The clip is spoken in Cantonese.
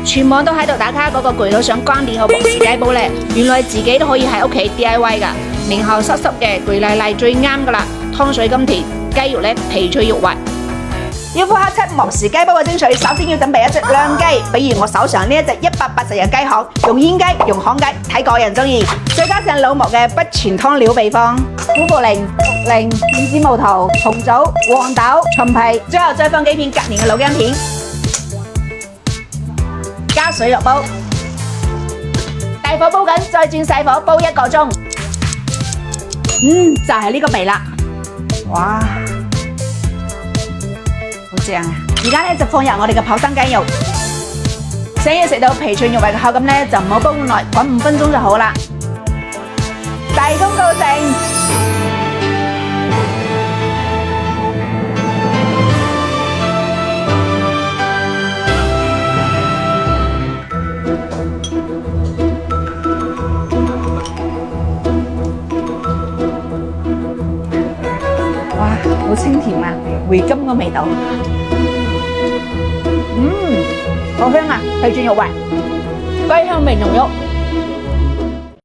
全網都喺度打卡嗰個攰到想關電嘅皇氏雞煲呢，原來自己都可以喺屋企 DIY 噶，面後濕濕嘅攰賴賴最啱噶啦，湯水甘甜，雞肉呢皮脆肉滑。要復刻七莫氏雞煲嘅精髓，首先要準備一隻靚雞，比如我手上呢一隻180日雞殼，用煙雞、用巷雞，睇個人中意。再加上老莫嘅不全湯料秘方，苦茯苓、茯苓、片子毛桃、紅棗、黃豆、陳皮，最後再放幾片隔年嘅老薑片，加水落煲，大火煲緊，再轉細火煲1個鐘。就係呢個味啦，哇！好正啊！而家咧就放入我哋嘅泡生雞肉，想要食到皮脆肉滑嘅口感咧，就唔好煲咁耐，滾5分鐘就好啦。大功告成！哇，好清甜啊，回甘嘅味道。好香啊，皮脆肉滑，雞香味濃郁。